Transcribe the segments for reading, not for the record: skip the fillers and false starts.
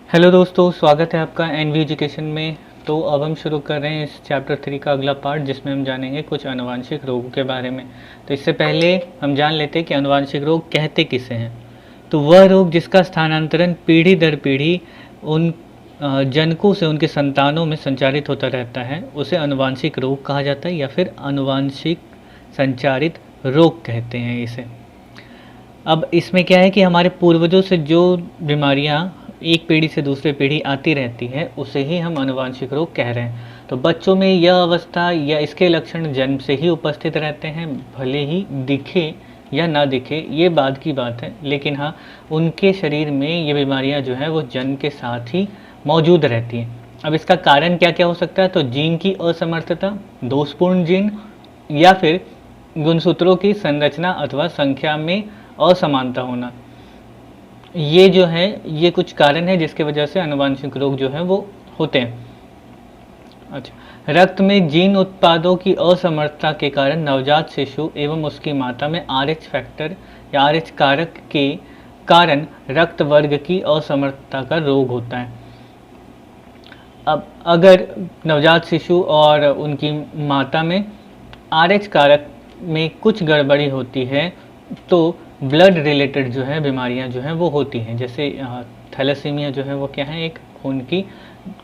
Hello दोस्तों, स्वागत है आपका एनवी एजुकेशन में। तो अब हम शुरू कर रहे हैं इस चैप्टर 3 का अगला पार्ट, जिसमें हम जानेंगे कुछ आनुवांशिक रोगों के बारे में। तो इससे पहले हम जान लेते हैं कि आनुवांशिक रोग कहते किसे हैं। तो वह रोग जिसका स्थानांतरण पीढ़ी दर पीढ़ी उन जनकों से उनके संतानों में संचारित होता रहता है, उसे आनुवांशिक रोग कहा जाता है या फिर आनुवांशिक संचारित रोग कहते हैं इसे। अब इसमें क्या है कि हमारे पूर्वजों से जो बीमारियां एक पीढ़ी से दूसरे पीढ़ी आती रहती है, उसे ही हम आनुवांशिक रोग कह रहे हैं। तो बच्चों में यह अवस्था या इसके लक्षण जन्म से ही उपस्थित रहते हैं, भले ही दिखे या ना दिखे, ये बाद की बात है। लेकिन हाँ, उनके शरीर में ये बीमारियां जो है वो जन्म के साथ ही मौजूद रहती हैं। अब इसका कारण क्या क्या हो सकता है? तो जीन की असमर्थता, दोषपूर्ण जीन, या फिर गुणसूत्रों की संरचना अथवा संख्या में असमानता होना। ये जो है ये कुछ कारण है जिसकी वजह से आनुवांशिक रोग जो है वो होते हैं। अच्छा, रक्त में जीन उत्पादों की असमर्थता के कारण नवजात शिशु एवं उसकी माता में आरएच फैक्टर या आरएच कारक के कारण रक्त वर्ग की असमर्थता का रोग होता है। अब अगर नवजात शिशु और उनकी माता में आरएच कारक में कुछ गड़बड़ी होती है तो ब्लड रिलेटेड जो है बीमारियां जो हैं वो होती हैं। जैसे थैलेसीमिया जो है वो क्या है, एक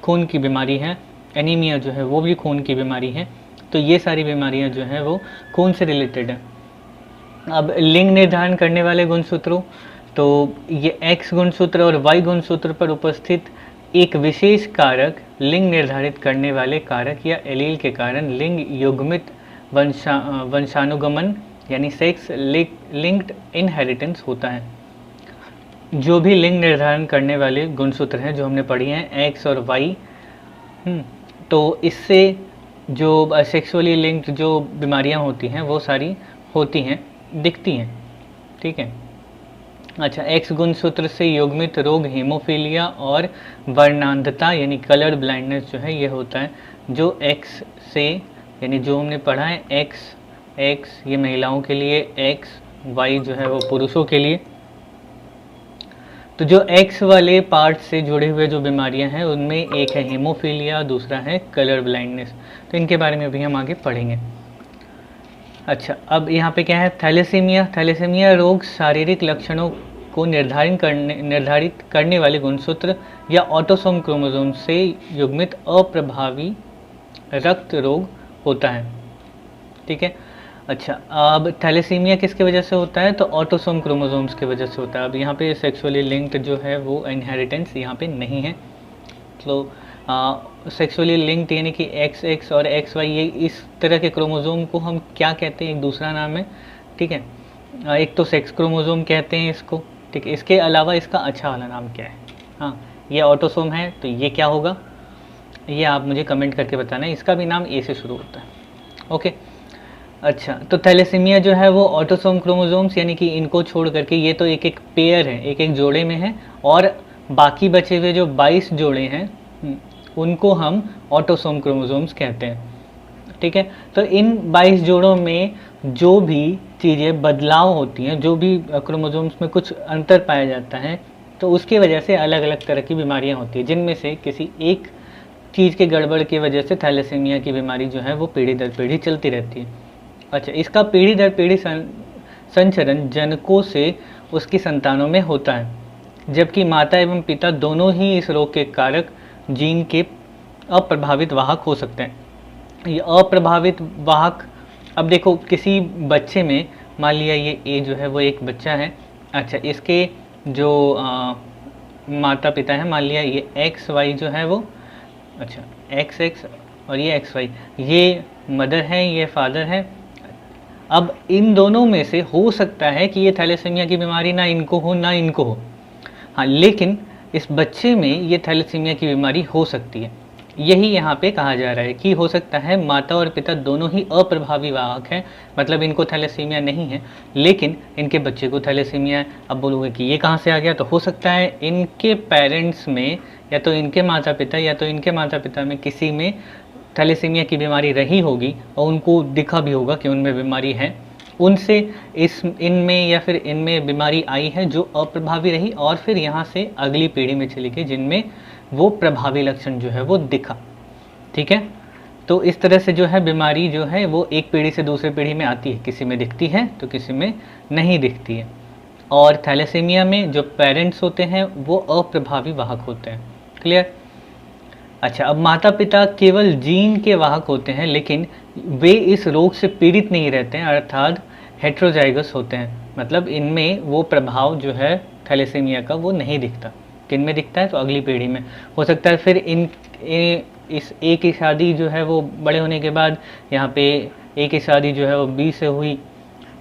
खून की बीमारी है। एनीमिया जो है वो भी खून की बीमारी है। तो ये सारी बीमारियां जो हैं वो खून से रिलेटेड है। अब लिंग निर्धारण करने वाले गुणसूत्रों, तो ये एक्स गुणसूत्र और वाई गुणसूत्र पर उपस्थित एक विशेष कारक लिंग निर्धारित करने वाले कारक या एलील के कारण लिंग युग्मित वंशानुगमन यानी सेक्स लिंक्ड इनहेरिटेंस होता है। जो भी लिंग निर्धारण करने वाले गुणसूत्र हैं जो हमने पढ़ी हैं, एक्स और वाई, तो इससे जो सेक्सुअली लिंक्ड जो बीमारियां होती हैं वो सारी होती हैं, दिखती हैं। ठीक है। अच्छा, एक्स गुणसूत्र से युग्मित रोग हीमोफीलिया और वर्णांधता यानी कलर ब्लाइंडनेस जो है ये होता है। जो एक्स से यानी जो हमने पढ़ा है एक्स ये महिलाओं के लिए, एक्स वाई जो है वो पुरुषों के लिए। तो जो एक्स वाले पार्ट से जुड़े हुए जो बीमारियां हैं उनमें एक है हीमोफीलिया, दूसरा है कलर ब्लाइंडनेस। तो इनके बारे में भी हम आगे पढ़ेंगे। अच्छा, अब यहाँ पे क्या है, थैलेसीमिया रोग शारीरिक लक्षणों को निर्धारित करने वाले गुणसूत्र या ऑटोसोम क्रोमोसोम से युग्मित अप्रभावी रक्त रोग होता है। ठीक है। अच्छा, अब थैलेसीमिया किसकी वजह से होता है? तो ऑटोसोम क्रोमोसोम्स की वजह से होता है। अब यहाँ पे सेक्सुअली लिंक्ड जो है वो इनहेरिटेंस यहाँ पे नहीं है। तो सेक्सुअली लिंक्ड यानी कि XX और XY, ये इस तरह के क्रोमोसोम को हम क्या कहते हैं? एक दूसरा नाम है। ठीक है। एक तो सेक्स क्रोमोसोम कहते हैं इसको। ठीक है। इसके अलावा इसका अच्छा वाला नाम क्या है? हाँ, ये ऑटोसोम है, तो ये क्या होगा ये आप मुझे कमेंट करके बताना है। इसका भी नाम ए से शुरू होता है। ओके। अच्छा, तो थैलेसीमिया जो है वो ऑटोसोम क्रोमोसोम्स यानी कि इनको छोड़ करके, ये तो एक एक पेयर है, एक एक जोड़े में है, और बाकी बचे हुए जो 22 जोड़े हैं उनको हम ऑटोसोम क्रोमोसोम्स कहते हैं। ठीक है। तो इन 22 जोड़ों में जो भी चीज़ें बदलाव होती हैं, जो भी क्रोमोसोम्स में कुछ अंतर पाया जाता है, तो उसकी वजह से अलग अलग तरह की बीमारियां होती हैं, जिनमें से किसी एक चीज़ के गड़बड़ की वजह से थैलेसीमिया की बीमारी जो है वो पीढ़ी दर पीढ़ी चलती रहती है। अच्छा, इसका पीढ़ी दर पीढ़ी संचरण जनकों से उसकी संतानों में होता है, जबकि माता एवं पिता दोनों ही इस रोग के कारक जीन के अप्रभावित वाहक हो सकते हैं। ये अप्रभावित वाहक, अब देखो किसी बच्चे में, मान लिया ये ए जो है वो एक बच्चा है। अच्छा, इसके जो माता पिता है, मान लिया ये XY जो है वो, अच्छा XX और ये XY, ये मदर है, ये फादर है। अब इन दोनों में से हो सकता है कि ये थैलेसीमिया की बीमारी ना इनको हो ना इनको हो, हाँ, लेकिन इस बच्चे में ये थैलेसीमिया की बीमारी हो सकती है। यही यहाँ पे कहा जा रहा है कि हो सकता है माता और पिता दोनों ही अप्रभावी वाहक हैं, मतलब इनको थैलेसीमिया नहीं है लेकिन इनके बच्चे को थैलेसीमिया है। अब बोलोगे कि ये कहाँ से आ गया? तो हो सकता है इनके पेरेंट्स में, या तो इनके माता पिता या तो इनके माता पिता में किसी में थैलेसीमिया की बीमारी रही होगी और उनको दिखा भी होगा कि उनमें बीमारी है, उनसे इस इनमें या फिर इनमें बीमारी आई है जो अप्रभावी रही, और फिर यहाँ से अगली पीढ़ी में चली गई जिनमें वो प्रभावी लक्षण जो है वो दिखा। ठीक है, तो इस तरह से जो है बीमारी जो है वो एक पीढ़ी से दूसरी पीढ़ी में आती है, किसी में दिखती है तो किसी में नहीं दिखती है। और थैलेसीमिया में जो पेरेंट्स होते हैं वो अप्रभावी वाहक होते हैं। क्लियर? अच्छा, अब माता पिता केवल जीन के वाहक होते हैं लेकिन वे इस रोग से पीड़ित नहीं रहते हैं, अर्थात हेट्रोजाइगस होते हैं। मतलब इनमें वो प्रभाव जो है थैलेसीमिया का वो नहीं दिखता। किन में दिखता है? तो अगली पीढ़ी में हो सकता है। फिर इस ए की शादी जो है वो बड़े होने के बाद यहाँ पे ए की शादी जो है वो बी से हुई,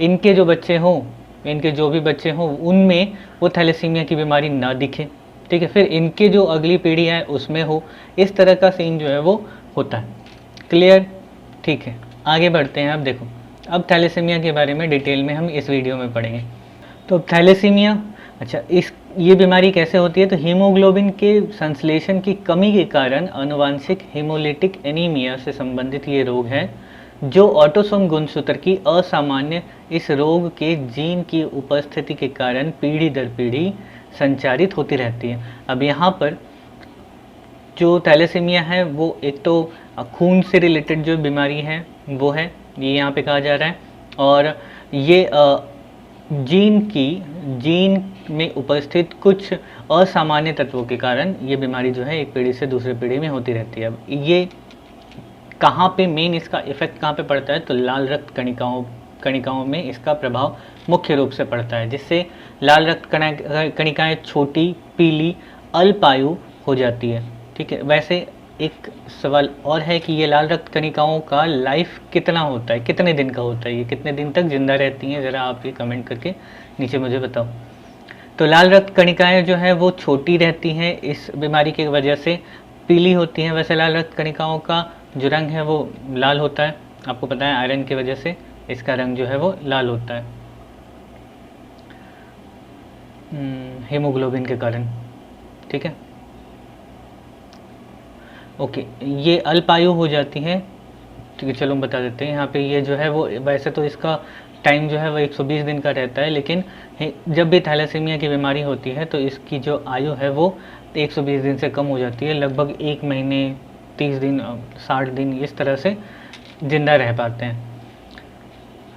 इनके जो बच्चे हों, इनके जो भी बच्चे हों उनमें वो थैलेसीमिया की बीमारी ना दिखे। ठीक है, फिर इनके जो अगली पीढ़ी है उसमें हो, इस तरह का सीन जो है वो होता है। क्लियर? ठीक है, आगे बढ़ते हैं। अब देखो, अब थैलेसीमिया के बारे में डिटेल में हम इस वीडियो में पढ़ेंगे। तो थैलेसीमिया, अच्छा, ये बीमारी कैसे होती है? तो हीमोग्लोबिन के संश्लेषण की कमी के कारण आनुवांशिक हेमोलिटिक एनीमिया से संबंधित ये रोग है जो ऑटोसोम गुणसूत्र की असामान्य इस रोग के जीन की उपस्थिति के कारण पीढ़ी दर पीढ़ी संचारित होती रहती है। अब यहाँ पर जो थैलेसीमिया है वो एक तो खून से रिलेटेड जो बीमारी है वो है, ये यहाँ पे कहा जा रहा है, और ये जीन में उपस्थित कुछ असामान्य तत्वों के कारण ये बीमारी जो है एक पीढ़ी से दूसरी पीढ़ी में होती रहती है। अब ये कहाँ पे मेन इसका इफेक्ट कहाँ पे पड़ता है? तो लाल रक्त कणिकाओं में इसका प्रभाव मुख्य रूप से पड़ता है, जिससे लाल रक्त कणिकाएं छोटी, पीली, अल्पायु हो जाती है। ठीक है, वैसे एक सवाल और है कि ये लाल रक्त कणिकाओं का लाइफ कितना होता है, कितने दिन का होता है, ये कितने दिन तक जिंदा रहती हैं? ज़रा आप ये कमेंट करके नीचे मुझे बताओ। तो लाल रक्त कणिकाएं जो है वो छोटी रहती हैं, इस बीमारी की वजह से पीली होती हैं। वैसे लाल रक्त कणिकाओं का जो रंग है वो लाल होता है, आपको पता है आयरन की वजह से इसका रंग जो है वो लाल होता है, हीमोग्लोबिन के कारण। ठीक है, ओके, ये अल्पायु हो जाती है। ठीक है, चलो हम बता देते हैं यहाँ पे। ये जो है वो वैसे तो इसका टाइम जो है वो 120 दिन का रहता है, लेकिन जब भी थैलेसीमिया की बीमारी होती है तो इसकी जो आयु है वो 120 दिन से कम हो जाती है। लगभग 1 महीने, 30 दिन, 60 दिन इस तरह से जिंदा रह पाते हैं।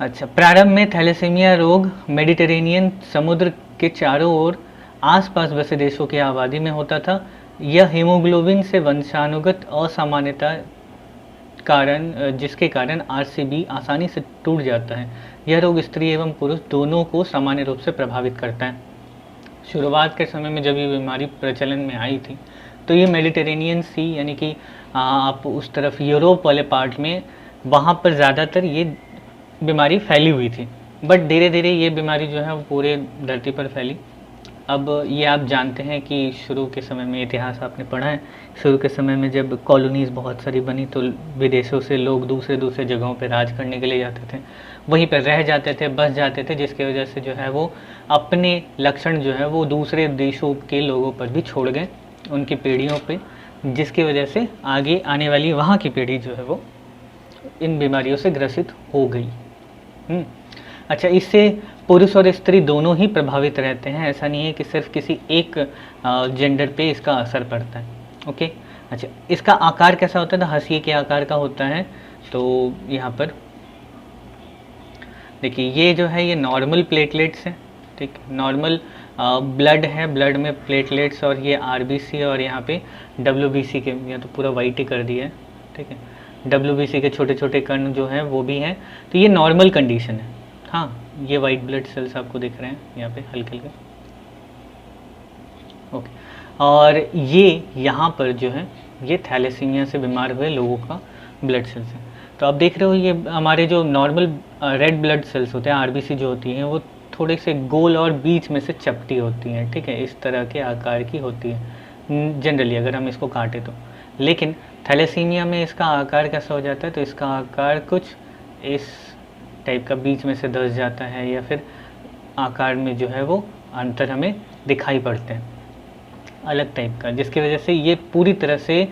अच्छा, प्रारंभ में थैलेसीमिया रोग मेडिटेरेनियन समुद्र के चारों ओर आसपास बसे देशों की आबादी में होता था। यह हीमोग्लोबिन से वंशानुगत असामान्यता जिसके कारण आरसीबी आसानी से टूट जाता है। यह रोग स्त्री एवं पुरुष दोनों को सामान्य रूप से प्रभावित करता है। शुरुआत के समय में जब ये बीमारी प्रचलन में आई थी तो ये मेडिटेरेनियन सी, यानी कि आप उस तरफ यूरोप वाले पार्ट में, वहाँ पर ज़्यादातर ये बीमारी फैली हुई थी। बट धीरे धीरे ये बीमारी जो है वो पूरे धरती पर फैली। अब ये आप जानते हैं कि शुरू के समय में, इतिहास आपने पढ़ा है, शुरू के समय में जब कॉलोनीज़ बहुत सारी बनी तो विदेशों से लोग दूसरे दूसरे जगहों पर राज करने के लिए जाते थे, वहीं पर रह जाते थे, बस जाते थे, जिसकी वजह से जो है वो अपने लक्षण जो है वो दूसरे देशों के लोगों पर भी छोड़ गए, उनकी पीढ़ियों पे, जिसकी वजह से आगे आने वाली वहाँ की पीढ़ी जो है वो इन बीमारियों से ग्रसित हो गई। अच्छा, इससे पुरुष और स्त्री दोनों ही प्रभावित रहते हैं, ऐसा नहीं है कि सिर्फ किसी एक जेंडर पे इसका असर पड़ता है। ओके, अच्छा, इसका आकार कैसा होता है? तो हंसिए के आकार का होता है। तो यहाँ पर देखिए, ये जो है ये नॉर्मल प्लेटलेट्स हैं। ठीक, नॉर्मल ब्लड है, ब्लड में प्लेटलेट्स, और ये आरबीसी और यहाँ पे डब्ल्यूबीसी के, या तो पूरा वाइट ही कर दिया है। ठीक है, डब्ल्यूबीसी के छोटे छोटे कण जो हैं वो भी हैं। तो ये नॉर्मल कंडीशन है। हाँ, ये वाइट ब्लड सेल्स आपको दिख रहे हैं यहाँ पे हल्के हल्के। ओके, और ये यहाँ पर जो है ये थैलेसीमिया से बीमार हुए लोगों का ब्लड सेल्स है। तो आप देख रहे हो ये हमारे जो नॉर्मल रेड ब्लड सेल्स होते हैं, आरबीसी जो होती हैं, वो थोड़े से गोल और बीच में से चपटी होती हैं। ठीक है, इस तरह के आकार की होती है जनरली अगर हम इसको काटें तो। लेकिन थैलेसीमिया में इसका आकार कैसा हो जाता है? तो इसका आकार कुछ इस टाइप का बीच में से धंस जाता है, या फिर आकार में जो है वो अंतर हमें दिखाई पड़ते हैं अलग टाइप का, जिसकी वजह से ये पूरी तरह से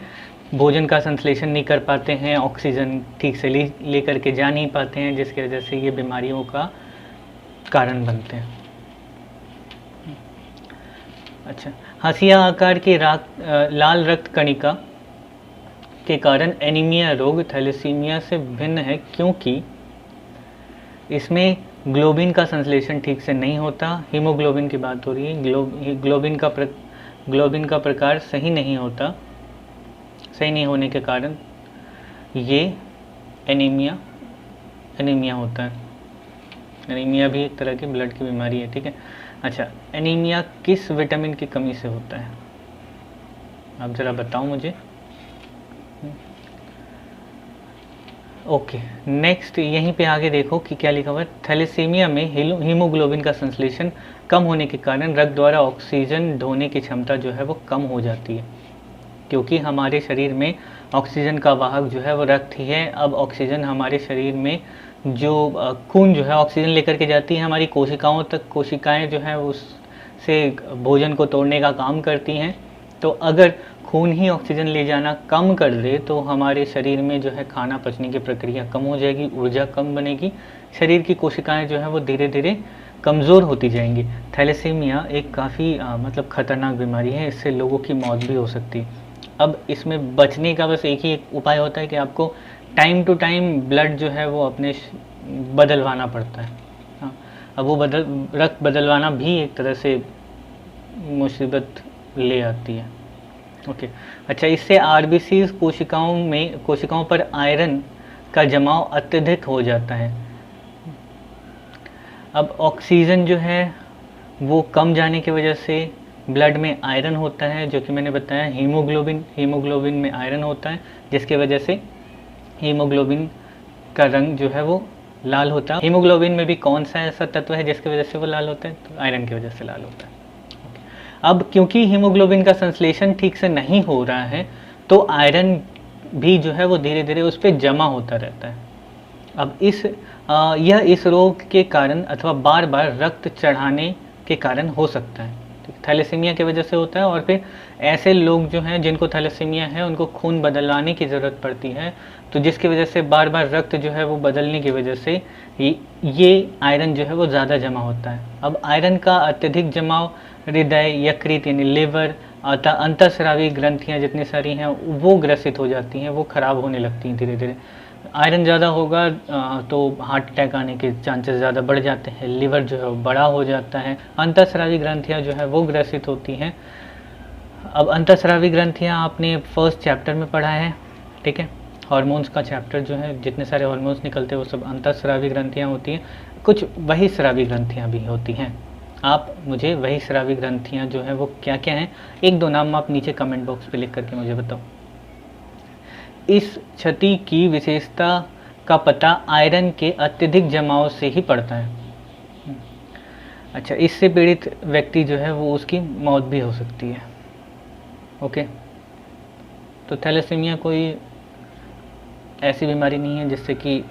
भोजन का संश्लेषण नहीं कर पाते हैं, ऑक्सीजन ठीक से ले करके जा नहीं पाते हैं, जिसकी वजह से ये बीमारियों का कारण बनते हैं। अच्छा, हंसिया आकार की लाल रक्त कणिका के कारण एनीमिया रोग थैलेसीमिया से भिन्न है, क्योंकि इसमें ग्लोबिन का संश्लेषण ठीक से नहीं होता। हीमोग्लोबिन की बात हो रही है। ग्लोबिन का प्रकार सही नहीं होता, सही नहीं होने के कारण ये एनीमिया होता है। एनीमिया भी एक तरह की ब्लड की बीमारी है, ठीक है। अच्छा, एनीमिया किस विटामिन की कमी से होता है, आप ज़रा बताओ मुझे। ओके, नेक्स्ट यहीं पे आगे देखो कि क्या लिखा हुआ है। थैलेसीमिया में हीमोग्लोबिन का संश्लेषण कम होने के कारण रक्त द्वारा ऑक्सीजन ढोने की क्षमता जो है वो कम हो जाती है, क्योंकि हमारे शरीर में ऑक्सीजन का वाहक जो है वो रक्त ही है। अब ऑक्सीजन हमारे शरीर में जो खून जो है ऑक्सीजन लेकर के जाती है हमारी कोशिकाओं तक, कोशिकाएं जो है उससे भोजन को तोड़ने का काम करती हैं। तो अगर खून ही ऑक्सीजन ले जाना कम कर दे तो हमारे शरीर में जो है खाना पचने की प्रक्रिया कम हो जाएगी, ऊर्जा कम बनेगी, शरीर की कोशिकाएं जो है वो धीरे धीरे कमज़ोर होती जाएंगी। थैलेसीमिया एक काफ़ी मतलब ख़तरनाक बीमारी है, इससे लोगों की मौत भी हो सकती है। अब इसमें बचने का बस एक ही उपाय होता है कि आपको टाइम टू टाइम ब्लड जो है वो अपने बदलवाना पड़ता है। हाँ, अब वो रक्त बदलवाना भी एक तरह से मुसीबत ले आती है। ओके, अच्छा, इससे आरबीसी कोशिकाओं पर आयरन का जमाव अत्यधिक हो जाता है। अब ऑक्सीजन जो है वो कम जाने की वजह से ब्लड में आयरन होता है, जो कि मैंने बताया हीमोग्लोबिन में आयरन होता है, जिसकी वजह से हीमोग्लोबिन का रंग जो है वो लाल होता है। हीमोग्लोबिन में भी कौन सा ऐसा तत्व है जिसकी वजह से वो लाल होता है, तो आयरन की वजह से लाल होता है। अब क्योंकि हीमोग्लोबिन का संश्लेषण ठीक से नहीं हो रहा है तो आयरन भी जो है वो धीरे धीरे उस पर जमा होता रहता है। अब यह इस रोग के कारण अथवा बार बार रक्त चढ़ाने के कारण हो सकता है। थैलेसीमिया की वजह से होता है, और फिर ऐसे लोग जो हैं जिनको थैलेसीमिया है उनको खून बदलवाने की ज़रूरत पड़ती है, तो जिसकी वजह से बार बार रक्त जो है वो बदलने की वजह से ये आयरन जो है वो ज़्यादा जमा होता है। अब आयरन का अत्यधिक जमाव हृदय, यकृत यानी लिवर, अंतःस्रावी ग्रंथियाँ जितनी सारी हैं वो ग्रसित हो जाती हैं, वो ख़राब होने लगती हैं धीरे धीरे। आयरन ज़्यादा होगा तो हार्ट अटैक आने के चांसेस ज़्यादा बढ़ जाते हैं, लिवर जो है वो बड़ा हो जाता है, अंतःस्रावी ग्रंथियाँ जो है वो ग्रसित होती हैं। अब अंतःस्रावी ग्रंथियाँ आपने फर्स्ट चैप्टर में पढ़ा है, ठीक है। हार्मोन्स का चैप्टर जो है, जितने सारे हार्मोन्स निकलते हैं वो सब अंतःस्रावी ग्रंथियाँ होती हैं। कुछ बहिःस्रावी ग्रंथियाँ भी होती हैं। आप मुझे बहिःस्रावी ग्रंथियाँ जो है वो क्या क्या हैं, एक दो नाम आप नीचे कमेंट बॉक्स पे लिख करके मुझे बताओ। इस क्षति की विशेषता का पता आयरन के अत्यधिक जमाव से ही पड़ता है। अच्छा, इससे पीड़ित व्यक्ति जो है वो उसकी मौत भी हो सकती है। ओके, तो थैलेसीमिया कोई ऐसी बीमारी नहीं है जिससे कि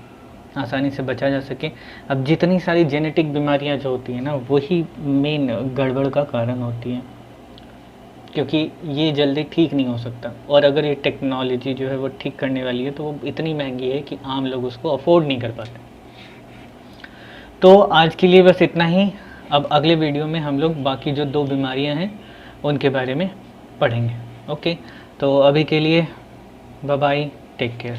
आसानी से बचा जा सके। अब जितनी सारी जेनेटिक बीमारियां जो होती हैं ना, वही मेन गड़बड़ का कारण होती हैं, क्योंकि ये जल्दी ठीक नहीं हो सकता। और अगर ये टेक्नोलॉजी जो है वो ठीक करने वाली है तो वो इतनी महंगी है कि आम लोग उसको अफोर्ड नहीं कर पाते। तो आज के लिए बस इतना ही। अब अगले वीडियो में हम लोग बाकी जो 2 बीमारियां हैं उनके बारे में पढ़ेंगे। ओके, तो अभी के लिए बाय बाय, टेक केयर।